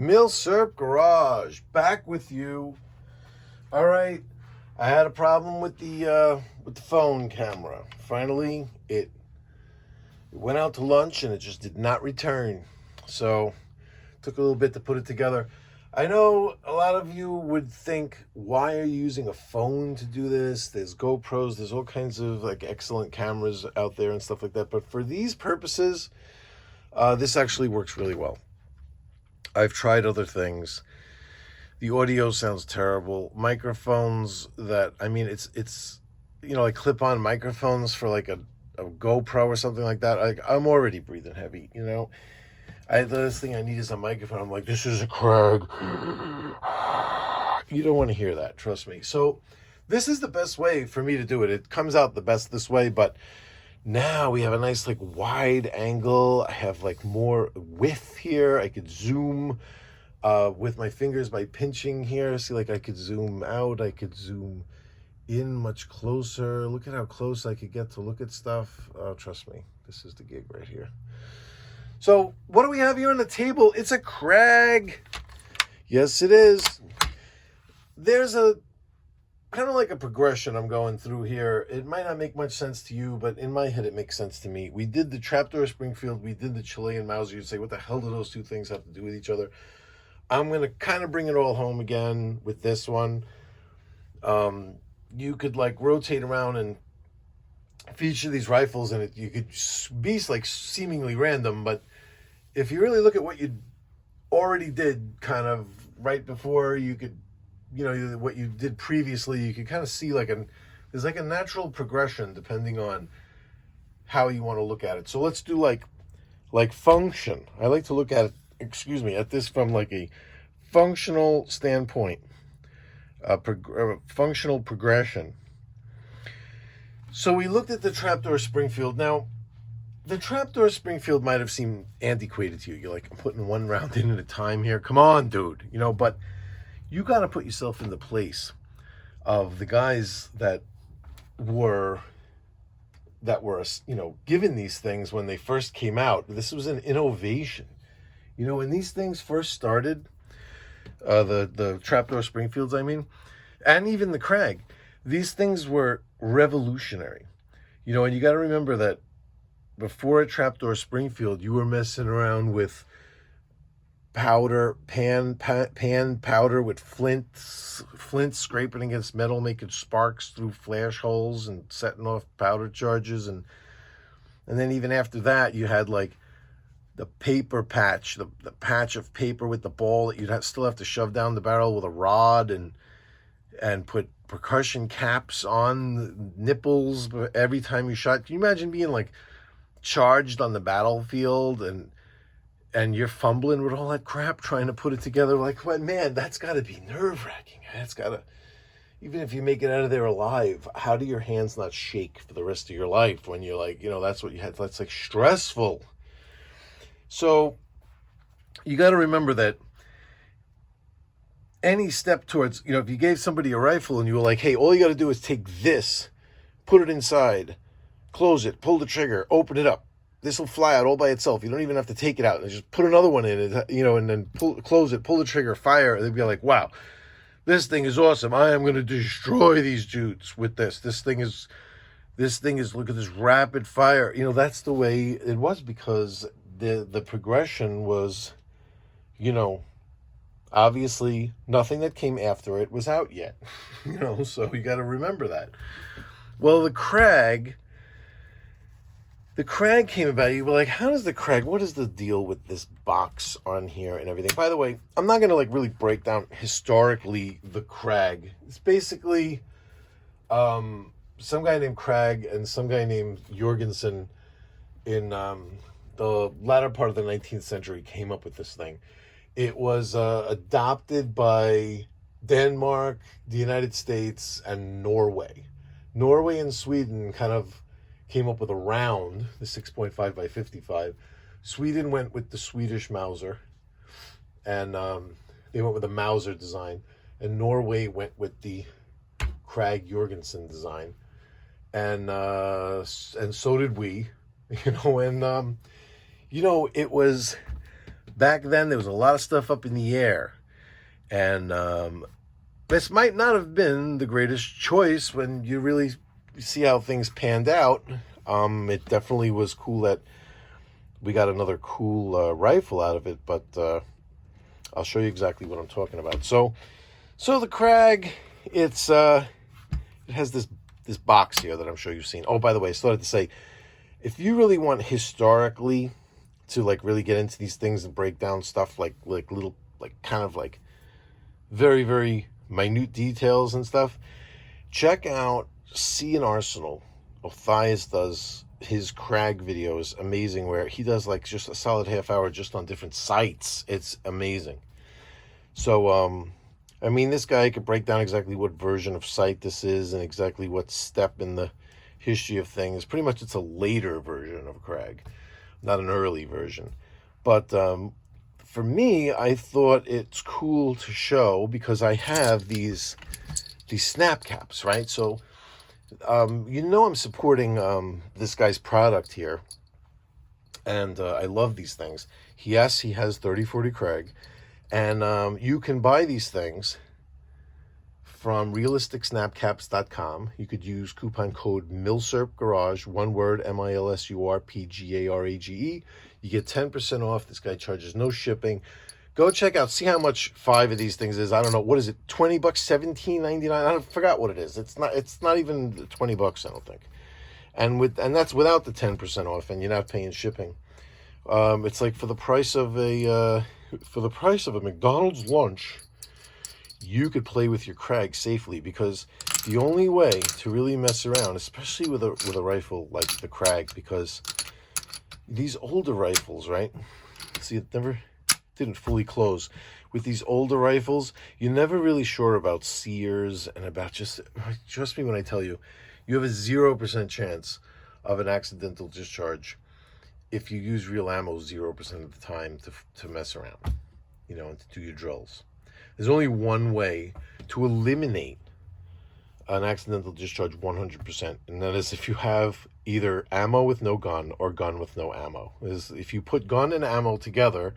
Milsurp Garage, back with you. All right, I had a problem with the phone camera. Finally, it went out to lunch and it just did not return. So, it took a little bit to put it together. I know a lot of you would think, why are you using a phone to do this? There's GoPros, there's all kinds of like excellent cameras out there and stuff like that. But for these purposes, this actually works really well. I've tried other things. The audio sounds terrible. Microphones that, I mean, it's like clip-on microphones for like a GoPro or something like that. I'm already breathing heavy, The thing I need is a microphone. I'm like, this is a Krag. You don't want to hear that, trust me. So this is the best way for me to do it. It comes out the best this way, but now we have a nice like wide angle. I have like more width here. I could zoom with my fingers by pinching here. See, like I could zoom out. I could zoom in much closer. Look at how close I could get to look at stuff. Oh, trust me, this is the gig right here. So what do we have here on the table? It's a Krag. Yes, it is. There's a kind of like a progression I'm going through here. It might not make much sense to you, but in my head, it makes sense to me. We did the Trapdoor Springfield. We did the Chilean Mauser. You'd say, what the hell do those two things have to do with each other? I'm going to kind of bring it all home again with this one. You could like rotate around and feature these rifles, and you could be like seemingly random, but if you really look at what you already did kind of right before, you could, what you did previously, you could kind of see there's like a natural progression depending on how you want to look at it. So let's do like function. I like to look at it, at this from like a functional standpoint, functional progression. So we looked at the Trapdoor Springfield. Now, the Trapdoor Springfield might have seemed antiquated to you. You're like, I'm putting one round in at a time here. Come on, dude. But you got to put yourself in the place of the guys that were given these things when they first came out. This was an innovation. When these things first started, the Trapdoor Springfields, and even the Krag, these things were revolutionary. And you got to remember that before a Trapdoor Springfield, you were messing around with powder, pan powder with flint scraping against metal, making sparks through flash holes and setting off powder charges. And then even after that, you had like the paper patch, the patch of paper with the ball that you'd still have to shove down the barrel with a rod and put percussion caps on the nipples every time you shot. Can you imagine being like charged on the battlefield and you're fumbling with all that crap trying to put it together? Like, well, man, that's got to be nerve-wracking. That's got to, even if you make it out of there alive, how do your hands not shake for the rest of your life when you're like, that's what you had? That's like stressful. So you got to remember that any step towards, if you gave somebody a rifle and you were like, hey, all you got to do is take this, put it inside, close it, pull the trigger, open it up. This will fly out all by itself. You don't even have to take it out. And just put another one in it, and then close it, pull the trigger, fire. They'd be like, wow, this thing is awesome. I am going to destroy these dudes with this. This thing is, look at this rapid fire. That's the way it was because the progression was, obviously nothing that came after it was out yet, so you got to remember that. Well, the Krag came about. You were like, how does the Krag, what is the deal with this box on here and everything? By the way, I'm not going to really break down historically the Krag. It's basically some guy named Krag and some guy named Jorgensen in the latter part of the 19th century came up with this thing. It was adopted by Denmark, the United States, and Norway. Norway and Sweden kind of came up with a round, the 6.5 by 55. Sweden went with the Swedish Mauser, and they went with the Mauser design. And Norway went with the Krag-Jørgensen design. And so did we, and it was back then there was a lot of stuff up in the air. And this might not have been the greatest choice when you really see how things panned out. It definitely was cool that we got another cool rifle out of it, but I'll show you exactly what I'm talking about. So the Krag, it has this box here that I'm sure you've seen. Oh, by the way, I started to say, if you really want historically to like really get into these things and break down stuff like little kind of like very, very minute details and stuff, check out See an Arsenal. Othais does his Krag videos, amazing, where he does like just a solid half hour just on different sites. It's amazing. So I mean, this guy could break down exactly what version of sight this is and exactly what step in the history of things. Pretty much it's a later version of Krag, not an early version. But for me, I thought it's cool to show because I have these snap caps, right? So you know, I'm supporting this guy's product here, and I love these things. Yes, he has 3040 Krag, and you can buy these things from realisticsnapcaps.com. You could use coupon code MILSURPGarage, one word, MILSURPGARAGE. You get 10% off. This guy charges no shipping. Go check out, see how much 5 of these things is. I don't know, what is it, 20 bucks, $17.99? I forgot what it is. It's not even 20 bucks, I don't think. And that's without the 10% off, and you're not paying shipping. It's like for the price of a McDonald's lunch, you could play with your Krag safely, because the only way to really mess around, especially with a rifle like the Krag, because these older rifles, right? See, it never didn't fully close. With these older rifles, you're never really sure about sears and about trust me when I tell you, you have a 0% chance of an accidental discharge if you use real ammo 0% of the time to mess around, you know, and to do your drills. There's only one way to eliminate an accidental discharge 100%, and that is if you have either ammo with no gun or gun with no ammo. If you put gun and ammo together,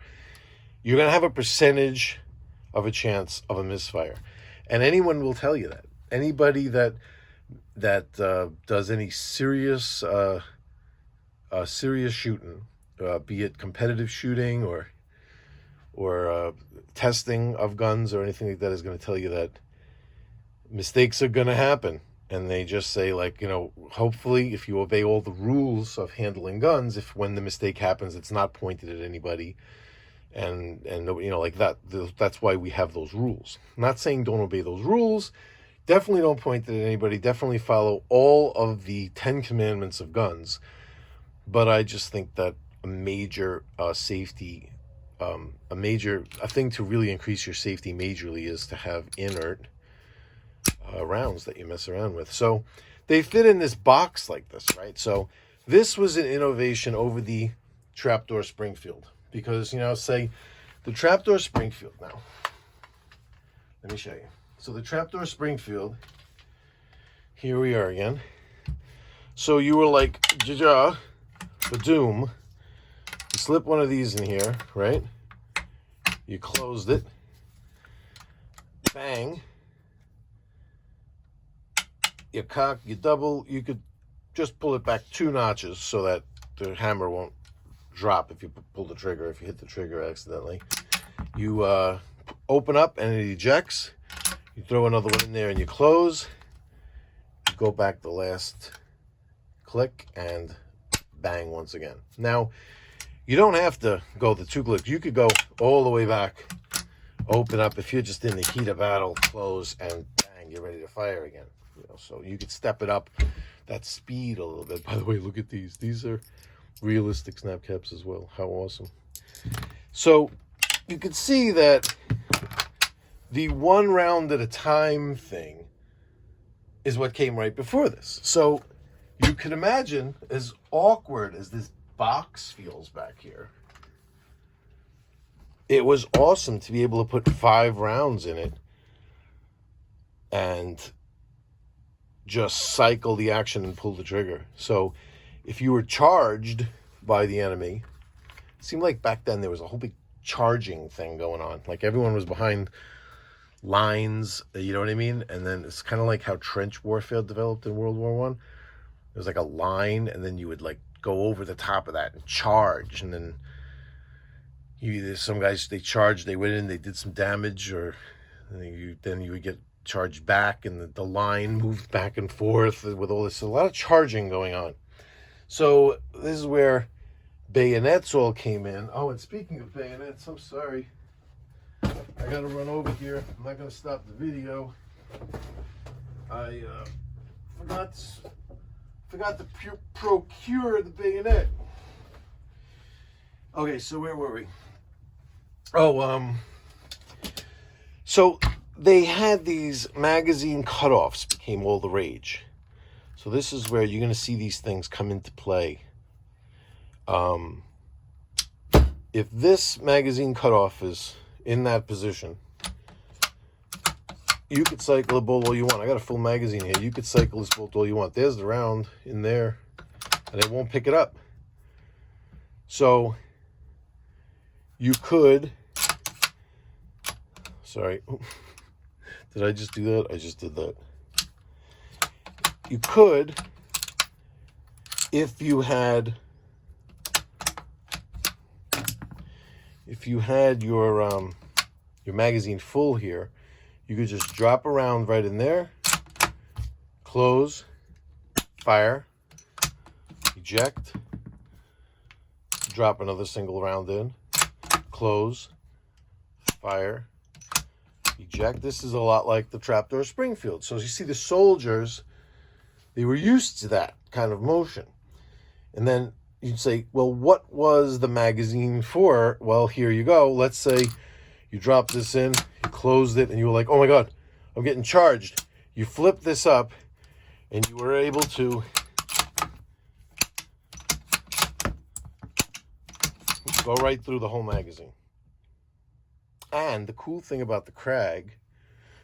you're going to have a percentage of a chance of a misfire. And anyone will tell you that. Anybody that does any serious shooting, be it competitive shooting or testing of guns or anything like that, is going to tell you that mistakes are going to happen. And they just say, like, you know, hopefully if you obey all the rules of handling guns, if when the mistake happens, it's not pointed at anybody. And you know, like that's why we have those rules. I'm not saying don't obey those rules. Definitely don't point it at anybody. Definitely follow all of the 10 commandments of guns. But I just think that a major safety, a thing to really increase your safety majorly is to have inert rounds that you mess around with. So they fit in this box like this, right? So this was an innovation over the trapdoor Springfield. Because, you know, say the trapdoor Springfield now. Let me show you. So the trapdoor Springfield, here we are again. So you were like, ja-ja, ba-doom. You slip one of these in here, right? You closed it. Bang. You cock, you double. You could just pull it back 2 notches so that the hammer won't drop if you pull the trigger, if you hit the trigger accidentally. You open up and it ejects. You throw another one in there and you close. You go back the last click and bang once again. Now, you don't have to go the 2 clicks. You could go all the way back, open up. If you're just in the heat of battle, close, and bang, you're ready to fire again. You know, so you could step it up, that speed a little bit. By the way, look at these. These are realistic snap caps as well. How awesome. So you can see that the 1 round at a time thing is what came right before this. So you can imagine, as awkward as this box feels back here, it was awesome to be able to put 5 rounds in it and just cycle the action and pull the trigger. So if you were charged by the enemy, it seemed like back then there was a whole big charging thing going on. Like everyone was behind lines, you know what I mean? And then it's kind of like how trench warfare developed in World War One. It was like a line, and then you would like go over the top of that and charge, and then some guys, they charged, they went in, they did some damage, or then you would get charged back, and the line moved back and forth with all this, a lot of charging going on. So this is where bayonets all came in. Oh, and speaking of bayonets, I'm sorry, I gotta run over here. I'm not gonna stop the video. I forgot to procure the bayonet. Okay, so where were we? Oh, so they had these magazine cutoffs, became all the rage. So this is where you're going to see these things come into play. If this magazine cutoff is in that position, you could cycle a bolt all you want. I got a full magazine here. You could cycle this bolt all you want. There's the round in there, and it won't pick it up. So you could, sorry, did I just do that? I just did that. You could, if you had your magazine full here, you could just drop a round right in there, close, fire, eject, drop another single round in, close, fire, eject. This is a lot like the trapdoor Springfield. So as you see, the soldiers, they were used to that kind of motion. And then you'd say, well, what was the magazine for? Well, here you go. Let's say you dropped this in, you closed it, and you were like, oh my God, I'm getting charged. You flip this up, and you were able to go right through the whole magazine. And the cool thing about the Krag,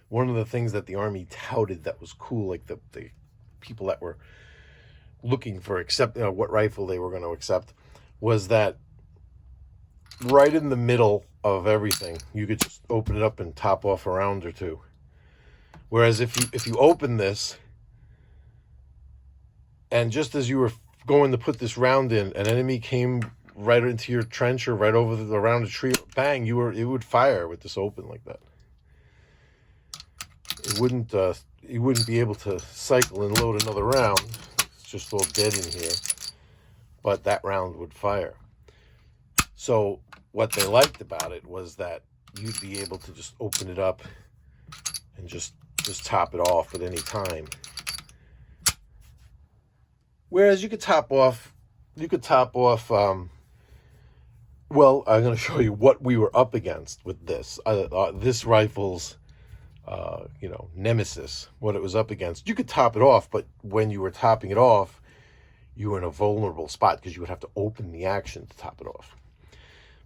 one of the things that the Army touted that was cool, like the people that were looking for what rifle they were going to accept, was that right in the middle of everything, you could just open it up and top off a round or two. Whereas if you open this, and just as you were going to put this round in, an enemy came right into your trench or right over around a tree, bang, it would fire with this open like that. You wouldn't be able to cycle and load another round. It's just all dead in here, but that round would fire. So what they liked about it was that you'd be able to just open it up and just top it off at any time. Whereas you could top off, well, I'm going to show you what we were up against with this. This rifle's, nemesis, what it was up against. You could top it off, but when you were topping it off, you were in a vulnerable spot because you would have to open the action to top it off.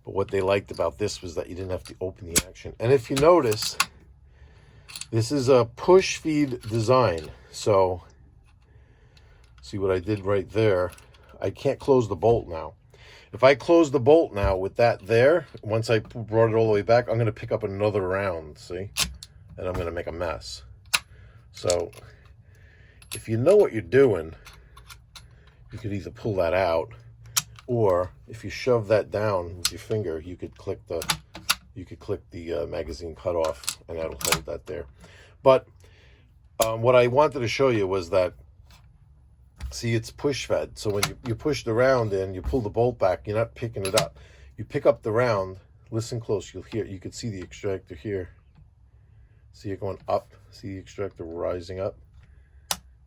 But what they liked about this was that you didn't have to open the action. And if you notice, this is a push feed design. So see what I did right there? I can't close the bolt now. If I close the bolt now with that there, once I brought it all the way back, I'm going to pick up another round, see? And I'm going to make a mess. So if you know what you're doing, you could either pull that out, or if you shove that down with your finger, you could click the magazine cutoff, and that'll hold that there. But what I wanted to show you was that, see, it's push fed. So when you push the round in, you pull the bolt back, you're not picking it up. You pick up the round, listen close, you could see the extractor here. See it going up, see the extractor rising up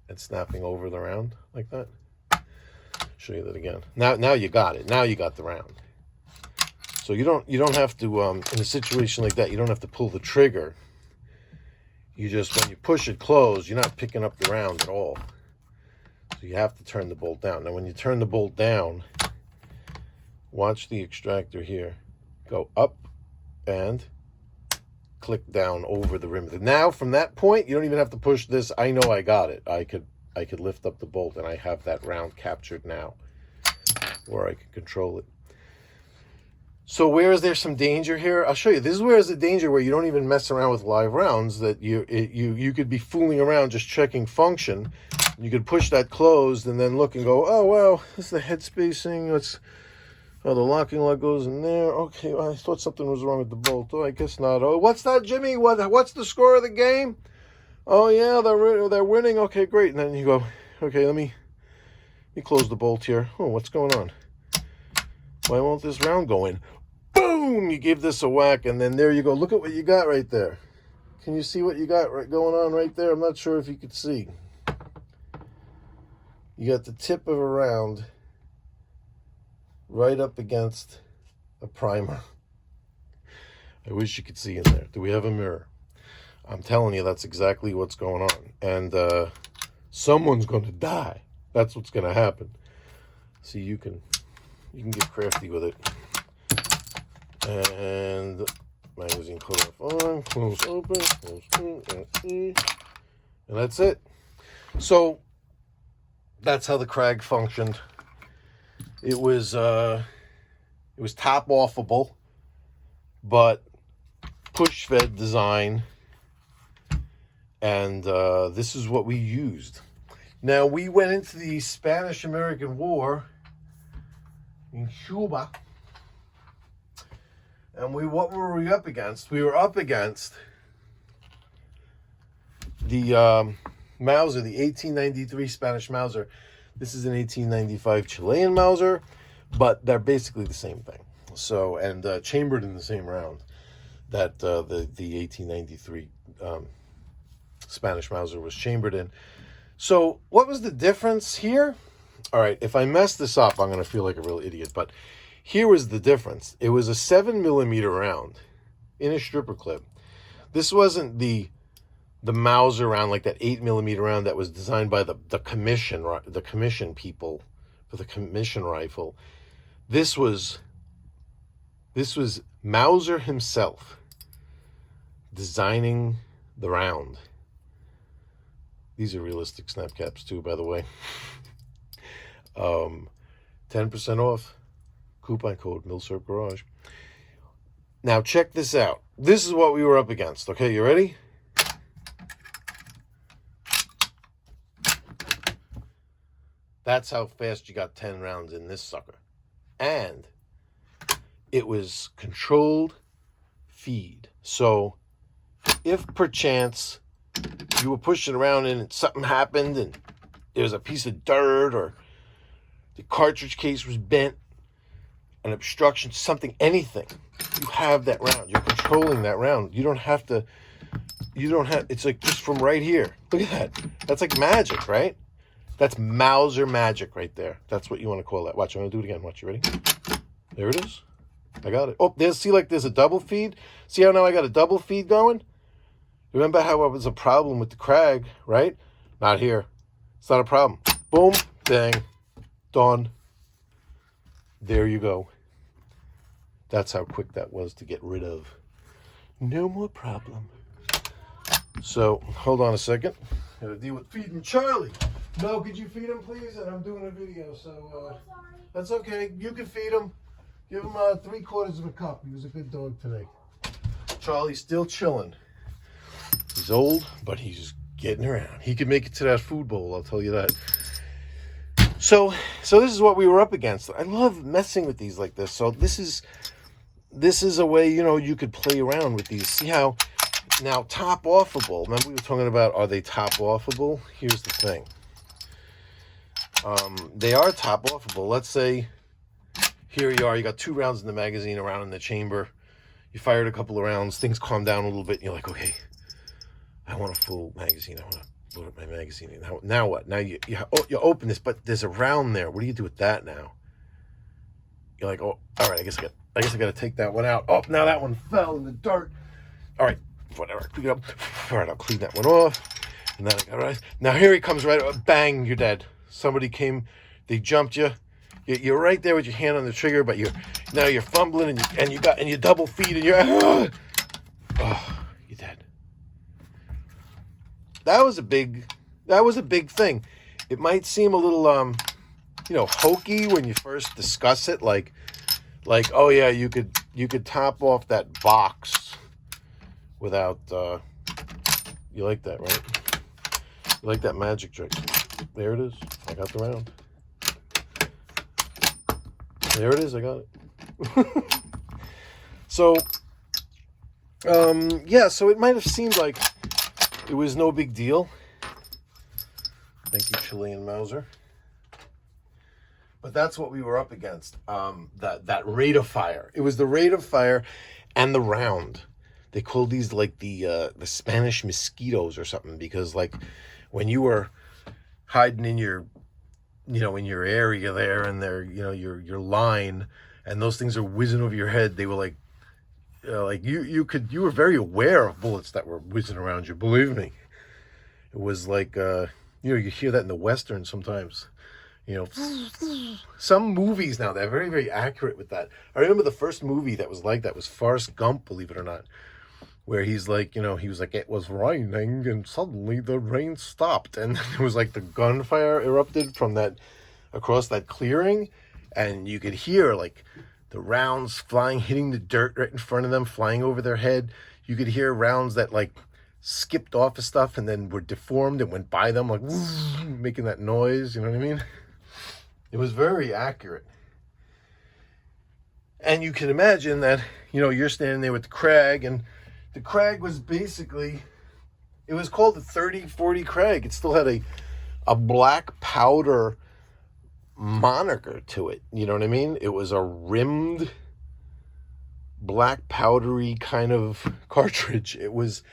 and snapping over the round like that. Show you that again. Now you got it. Now you got the round. So you don't have to in a situation like that, you don't have to pull the trigger. You just, when you push it closed, you're not picking up the round at all. So you have to turn the bolt down. Now when you turn the bolt down, watch the extractor here go up and click down over the rim. Now from that point, you don't even have to push this. I know I got it. I could lift up the bolt, and I have that round captured now, or I can control it. So where is there some danger here? I'll show you. This is where is the danger where you don't even mess around with live rounds, that you could be fooling around just checking function. You could push that closed and then look and go, oh, well, this is the head spacing. Oh, the locking lug goes in there. Okay, well, I thought something was wrong with the bolt. Oh, I guess not. Oh, what's that, Jimmy? What's the score of the game? Oh, yeah, they're winning. Okay, great. And then you go, okay, let me close the bolt here. Oh, what's going on? Why won't this round go in? Boom! You give this a whack, and then there you go. Look at what you got right there. Can you see what you got going on right there? I'm not sure if you could see. You got the tip of a round right up against a primer. I wish you could see in there. Do we have a mirror? I'm telling you, that's exactly what's going on. And someone's going to die. That's what's going to happen. See, you can get crafty with it. And magazine close on, close open, and that's it. So that's how the Krag functioned. It was top offable, but push fed design, and this is what we used. Now, we went into the Spanish-American War in Cuba. And what were we up against? We were up against the Mauser, the 1893 Spanish Mauser. This is an 1895 Chilean Mauser, but they're basically the same thing. So, and chambered in the same round that the 1893 Spanish Mauser was chambered in. So, what was the difference here? All right, if I mess this up, I'm going to feel like a real idiot, but here was the difference. It was a 7mm round in a stripper clip. This wasn't the Mauser round, like that 8mm round that was designed by the commission people for the commission rifle. This was Mauser himself designing the round. These are realistic snap caps too, by the way. 10% off. Coupon code Milsurp Garage. Now check this out. This is what we were up against. Okay, you ready? That's how fast you got 10 rounds in this sucker. And it was controlled feed. So if perchance you were pushing around and something happened and there was a piece of dirt or the cartridge case was bent, an obstruction, something, anything, you have that round. You're controlling that round. You don't have, it's like just from right here. Look at that. That's like magic, right? That's Mauser magic right there. That's what you want to call that. Watch, I'm going to do it again. Watch, you ready? There it is. I got it. Oh, there's a double feed? See how now I got a double feed going? Remember how it was a problem with the Krag, right? Not here. It's not a problem. Boom, bang, done. There you go. That's how quick that was to get rid of. No more problem. So, hold on a second. Gotta deal with feeding Charlie. No, could you feed him, please? And I'm doing a video, so that's okay. You can feed him. Give him 3/4 of a cup. He was a good dog today. Charlie's still chilling. He's old, but he's getting around. He could make it to that food bowl, I'll tell you that. So this is what we were up against. I love messing with these like this. So this is a way, you could play around with these. See how now top offable. Remember we were talking about, are they top offable? Here's the thing. They are top offable. Let's say here you are, you got 2 rounds in the magazine, around in the chamber. You fired a couple of rounds, things calm down a little bit, and you're like, okay, I want a full magazine. I want to load up my magazine. Now what? Now you open this, but there's a round there. What do you do with that now? You're like, oh, all right, I guess I got to take that one out. Oh, now that one fell in the dirt. All right, whatever. Clean it up. All right, I'll clean that one off. And then I got right. Now here he comes right up. Bang, you're dead. Somebody came, they jumped you. You're right there with your hand on the trigger, but now you're fumbling and you double feed and you're you're dead. That was a big thing. It might seem a little hokey when you first discuss it, like like, oh yeah, you could top off that box without you like that, right? You like that magic trick. There it is. I got the round. There it is. I got it. So yeah, so it might have seemed like it was no big deal. Thank you, Chilean Mauser. But that's what we were up against. That rate of fire. It was the rate of fire and the round. They called these like the Spanish mosquitoes or something, because like when you were hiding in your, in your area there, and there, your line, and those things are whizzing over your head, they were like you were very aware of bullets that were whizzing around you. Believe me, it was like you hear that in the Western sometimes. Some movies now, they're very, very accurate with that. I remember the first movie that was like that was Forrest Gump, believe it or not, where he's like, he was like, it was raining and suddenly the rain stopped, and it was like the gunfire erupted from that across that clearing, and you could hear like the rounds flying, hitting the dirt right in front of them, flying over their head. You could hear rounds that like skipped off of stuff and then were deformed and went by them, like making that noise. You know what I mean? It was very accurate. And you can imagine that, you're standing there with the Krag, and the Krag was basically, it was called the 3040 Krag. It still had a black powder moniker to it. You know what I mean? It was a rimmed black powdery kind of cartridge. It was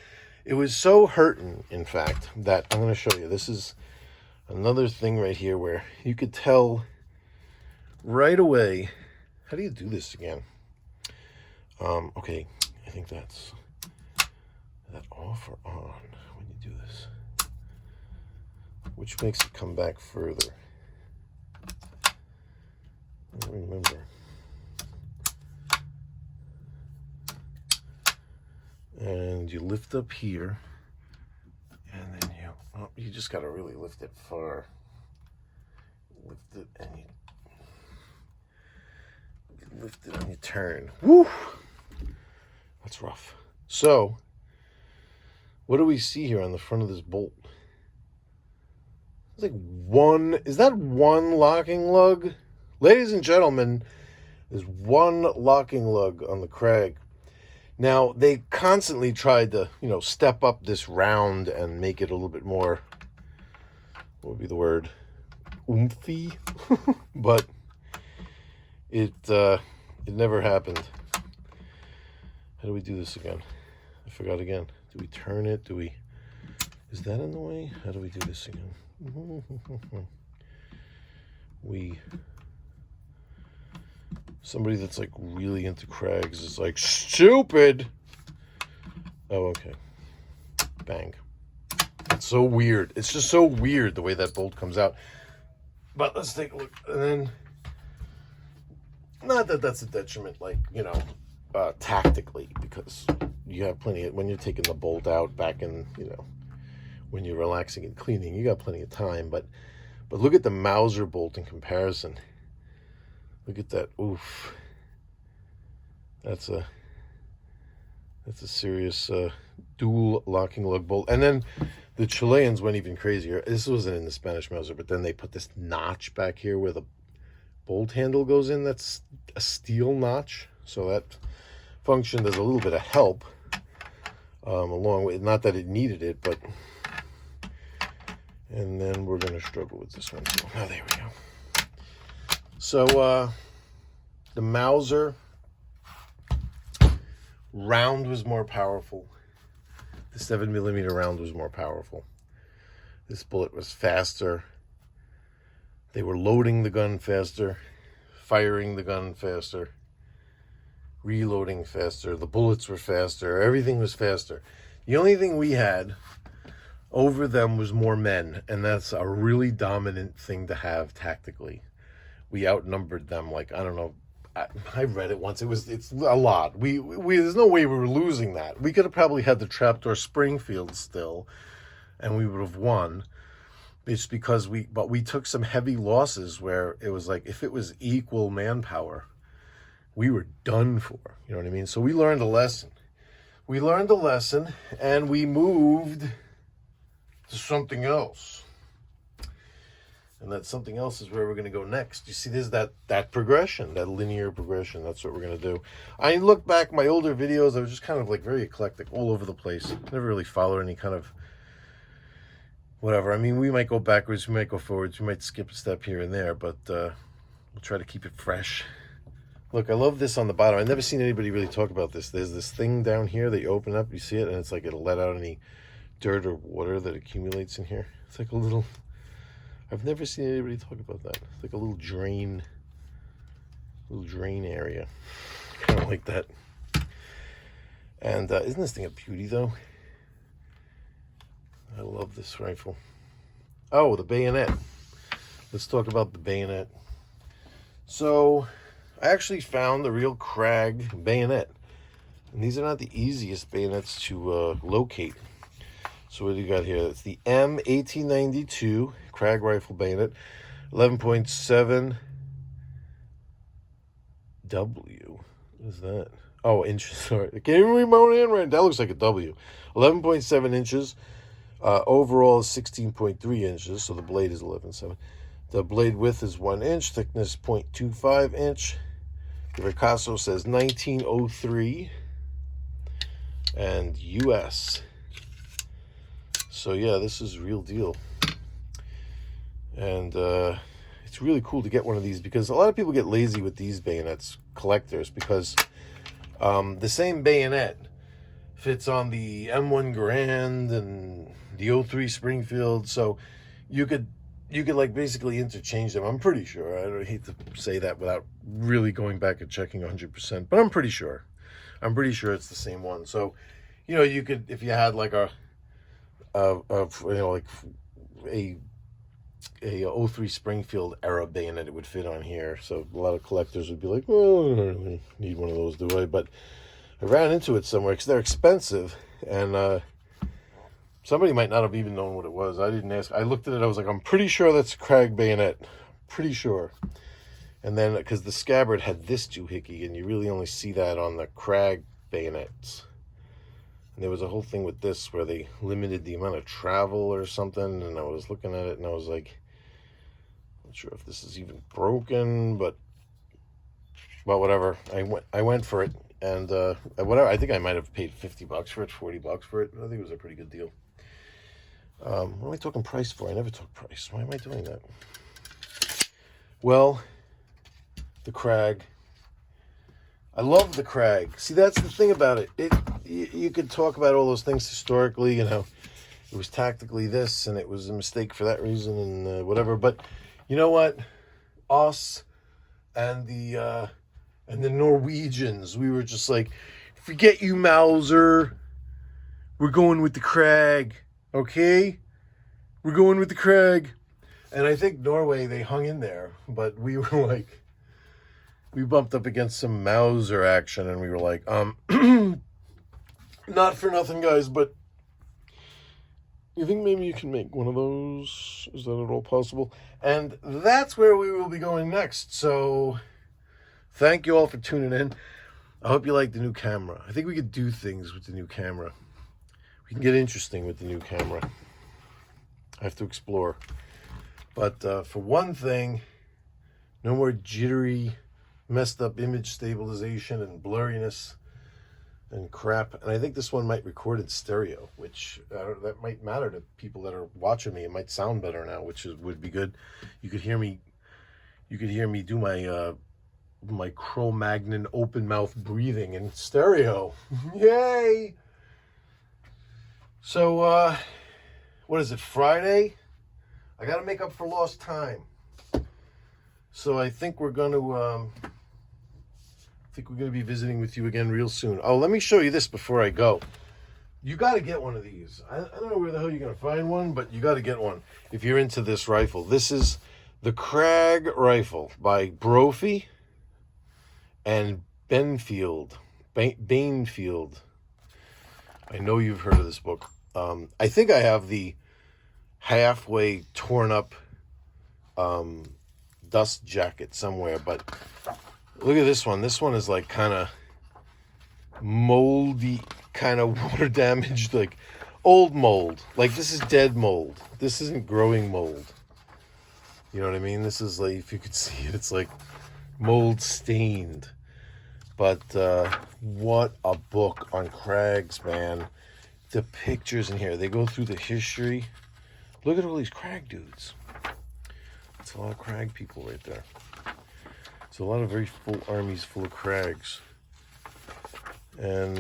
so hurting, in fact, that I'm going to show you. This is another thing right here where you could tell right away. How do you do this again? Okay, I think that's that off or on when you do this, which makes it come back further. I don't remember. And you lift up here, and then you just got to really lift it far. Lift it, and you lift it and you turn. Woo! That's rough. So, what do we see here on the front of this bolt? It's like is that one locking lug? Ladies and gentlemen, there's one locking lug on the Krag. Now, they constantly tried to, step up this round and make it a little bit more, what would be the word, oomphy, but it never happened. How do we do this again? I forgot again. Do we turn it? Is that in the way? How do we do this again? Somebody that's like really into Krags is like, stupid. Oh, okay. Bang. It's so weird. It's just so weird the way that bolt comes out. But let's take a look. And then, not that that's a detriment, like, tactically, because you have plenty of, when you're taking the bolt out back in, when you're relaxing and cleaning, you got plenty of time. But look at the Mauser bolt in comparison. Look at that. Oof. That's a serious dual locking lug bolt. And then the Chileans went even crazier. This wasn't in the Spanish Mauser, but then they put this notch back here where the bolt handle goes in. That's a steel notch. So that function does a little bit of help along with, not that it needed it, but, and then we're going to struggle with this one too. Oh, there we go. So, the Mauser round was more powerful. The 7mm round was more powerful. This bullet was faster. They were loading the gun faster, firing the gun faster, reloading faster. The bullets were faster. Everything was faster. The only thing we had over them was more men, and that's a really dominant thing to have tactically. We outnumbered them, like, I don't know, I read it once, it's a lot. We there's no way we were losing that. We could have probably had the trapdoor Springfield still, and we would have won. It's because we took some heavy losses where it was like, if it was equal manpower, we were done for. You know what I mean? So we learned a lesson. We learned a lesson, and we moved to something else. And that something else is where we're going to go next. You see, there's that progression, that linear progression. That's what we're going to do. I look back my older videos, I was just kind of like very eclectic, all over the place. Never really followed any kind of whatever. I mean, we might go backwards, we might go forwards, we might skip a step here and there, but we'll try to keep it fresh. Look, I love this on the bottom. I've never seen anybody really talk about this. There's this thing down here that you open up, you see it, and it's like it'll let out any dirt or water that accumulates in here. It's like a little... I've never seen anybody talk about that. It's like a little drain area. Kind of like that. And isn't this thing a beauty, though? I love this rifle. Oh, the bayonet. Let's talk about the bayonet. So, I actually found the real Krag bayonet. And these are not the easiest bayonets to locate. So what do you got here? It's the M1898 Krag rifle bayonet, 11.7 W. What is that? Oh, inches. Sorry, I can't even read my own handwriting. That looks like a W. 11.7 inches. Overall is 16.3 inches. So the blade is 11.7. The blade width is 1 inch. Thickness 0.25 inch. The Ricasso says 1903 and US. So yeah, this is real deal. And it's really cool to get one of these because a lot of people get lazy with these bayonets, collectors, because the same bayonet fits on the M1 Garand and the 03 Springfield. So you could like basically interchange them. I'm pretty sure. I don't hate to say that without really going back and checking 100%, but I'm pretty sure. I'm pretty sure it's the same one. So, you know, you could, if you had like a 03 Springfield era bayonet, it would fit on here. So a lot of collectors would be like, well, I don't really need one of those, do I? But I ran into it somewhere because they're expensive, and somebody might not have even known what it was. I didn't ask. I looked at it, I was like, I'm pretty sure that's a Krag bayonet. Pretty sure. And then, because the scabbard had this doohickey, and you really only see that on the Krag bayonets. And there was a whole thing with this where they limited the amount of travel or something, and I was looking at it and I was like, not sure if this is even broken, but whatever. I went for it, and whatever. I think I might have paid $50 for it, $40 for it. I think it was a pretty good deal. What am I talking price for? I never talk price. Why am I doing that? Well, the Krag. I love the Krag. See, that's the thing about it. You could talk about all those things historically, you know, it was tactically this, and it was a mistake for that reason, and whatever. But you know what? Us and the Norwegians, we were just like, forget you, Mauser. We're going with the Krag, okay? We're going with the Krag. And I think Norway, they hung in there, but we were like, we bumped up against some Mauser action, and we were like, not for nothing, guys, but you think maybe you can make one of those? Is that at all possible? And that's where we will be going next. So thank you all for tuning in. I hope you like the new camera. I think we could do things with the new camera. We can get interesting with the new camera. I have to explore. But for one thing, no more jittery, messed up image stabilization and blurriness and crap. And I think this one might record in stereo, which that might matter to people that are watching me. It might sound better now, which would be good. You could hear me do my my Cro-Magnon open mouth breathing in stereo. Yay! So what is it, Friday? I gotta make up for lost time. So I think we're going to be visiting with you again real soon. Oh, let me show you this before I go. You got to get one of these. I don't know where the hell you're going to find one, but you got to get one if you're into this rifle. This is the Krag rifle by Brophy and Banefield. I know you've heard of this book. I think I have the halfway torn up dust jacket somewhere, but Look at this one. This one is like kind of moldy, kind of water damaged, like old mold. Like this is dead mold. This isn't growing mold. You know what I mean? This is like, if you could see it, it's like mold stained. But what a book on Krags, man. The pictures in here, they go through the history. Look at all these Krag dudes. It's a lot of Krag people right there. It's a lot of very full armies full of Krags. And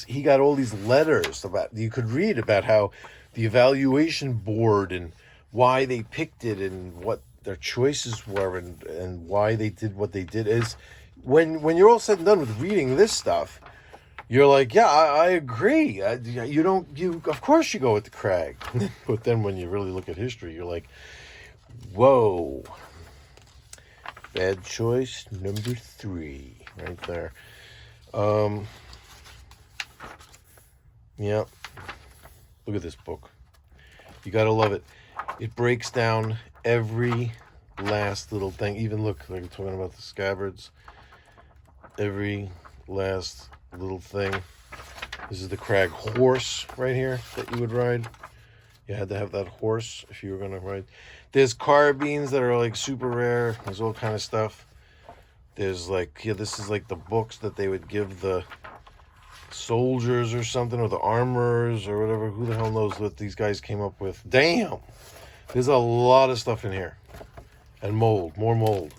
he got all these letters about, you could read about how the evaluation board and why they picked it and what their choices were and why they did what they did. Is when you're all said and done with reading this stuff, you're like, yeah, I agree. Of course you go with the Krag. But then when you really look at history, you're like, whoa. Bad choice number 3 right there. Yeah. Look at this book. You gotta love it. It breaks down every last little thing. Even look, like I'm talking about the scabbards. Every last little thing. This is the Krag horse right here that you would ride. You had to have that horse if you were going to ride. There's carbines that are like super rare. There's all kind of stuff. There's like, yeah, this is like the books that they would give the soldiers or something, or the armorers or whatever. Who the hell knows what these guys came up with. Damn! There's a lot of stuff in here. And mold, more mold.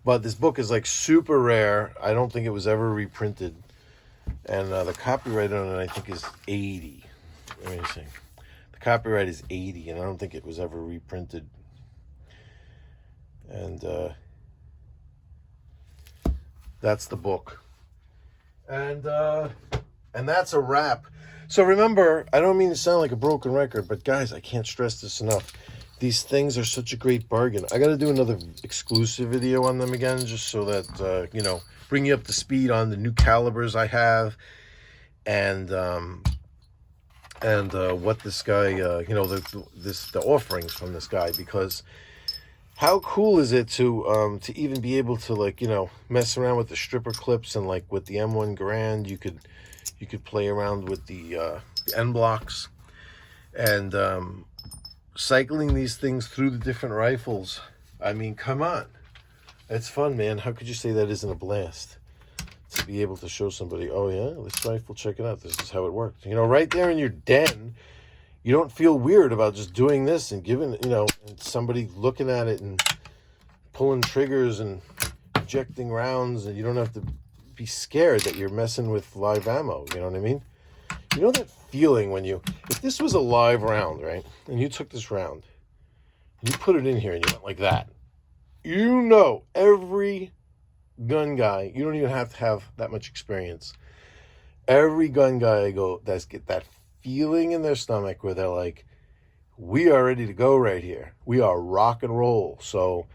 But this book is like super rare. I don't think it was ever reprinted. And the copyright on it, I think, is 80. Let me see. The copyright is 80, and I don't think it was ever reprinted. And that's the book. And that's a wrap. So remember, I don't mean to sound like a broken record, but guys, I can't stress this enough. These things are such a great bargain. I got to do another exclusive video on them again, just so that, you know, bring you up to speed on the new calibers I have, and what this guy, you know, the offerings from this guy. Because how cool is it to even be able to, like, you know, mess around with the stripper clips, and like with the M1 Grand, you could play around with the end blocks, and cycling these things through the different rifles. I mean, come on. It's fun, man. How could you say that isn't a blast? To be able to show somebody, oh yeah, this rifle, check it out. This is how it worked. You know, right there in your den, you don't feel weird about just doing this and giving, you know, and somebody looking at it and pulling triggers and ejecting rounds, and you don't have to be scared that you're messing with live ammo. You know what I mean? You know that feeling when if this was a live round, right, and you took this round, you put it in here and you went like that, you know, every gun guy, you don't even have to have that much experience. Every gun guy I go, that's get that feeling in their stomach where they're like, we are ready to go right here. We are rock and roll. So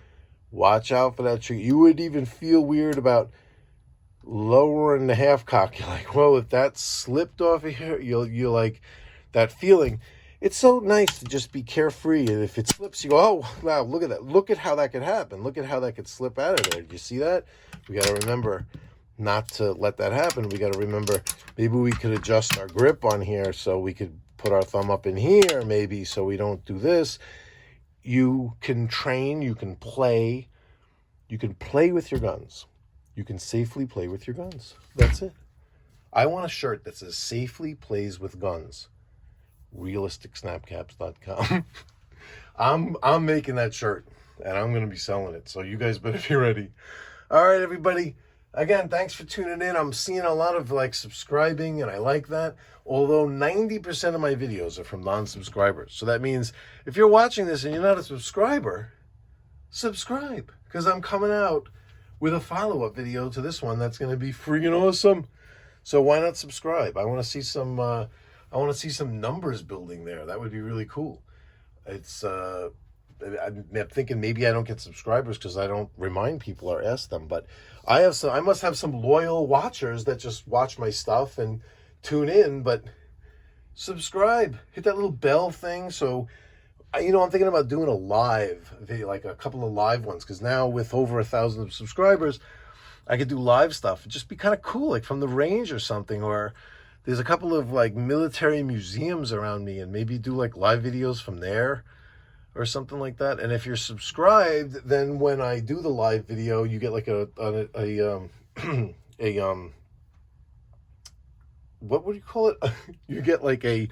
watch out for that trigger. You would even feel weird about lowering the half cock. You're like, well, if that slipped off of here, you're like, that feeling. It's so nice to just be carefree, and if it slips, you go, oh wow, look at that, look at how that could happen, look at how that could slip out of there. Do you see that? We got to remember not to let that happen. We got to remember, maybe we could adjust our grip on here so we could put our thumb up in here, maybe, so we don't do this. You can train, you can play with your guns. You can safely play with your guns. That's it. I want a shirt that says safely plays with guns. RealisticSnapcaps.com. I'm making that shirt, and I'm going to be selling it. So you guys better be ready. All right, everybody. Again, thanks for tuning in. I'm seeing a lot of like subscribing, and I like that. Although 90% of my videos are from non-subscribers. So that means if you're watching this and you're not a subscriber, subscribe, because I'm coming out with a follow-up video to this one that's going to be freaking awesome. So why not subscribe? I want to see some numbers building there. That would be really cool. It's I'm thinking maybe I don't get subscribers because I don't remind people or ask them, but I must have some loyal watchers that just watch my stuff and tune in. But subscribe, hit that little bell thing. So you know, I'm thinking about doing a live video, like a couple of live ones, because now with over 1,000 subscribers, I could do live stuff. It'd just be kind of cool, like from the range or something. Or there's a couple of like military museums around me, and maybe do like live videos from there or something like that. And if you're subscribed, then when I do the live video, you get like a what would you call it? You get like a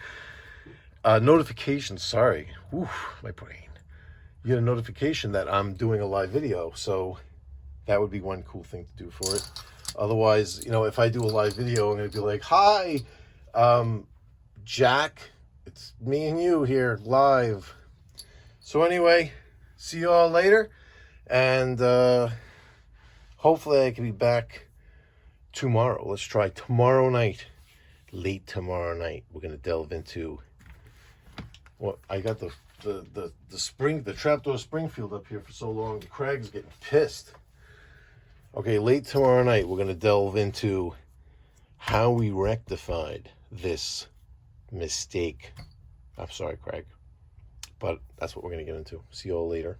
notification. Sorry, oof, my brain. You get a notification that I'm doing a live video. So that would be one cool thing to do for it. Otherwise, you know, if I do a live video, I'm going to be like, hi, Jack, it's me and you here live. So anyway, see you all later. And hopefully I can be back tomorrow. Let's try tomorrow night. Late tomorrow night, we're going to delve into what I got the trapdoor Springfield up here for so long. The Krag's getting pissed. Okay, late tomorrow night, we're going to delve into how we rectified this mistake. I'm sorry, Krag. But that's what we're going to get into. See you all later.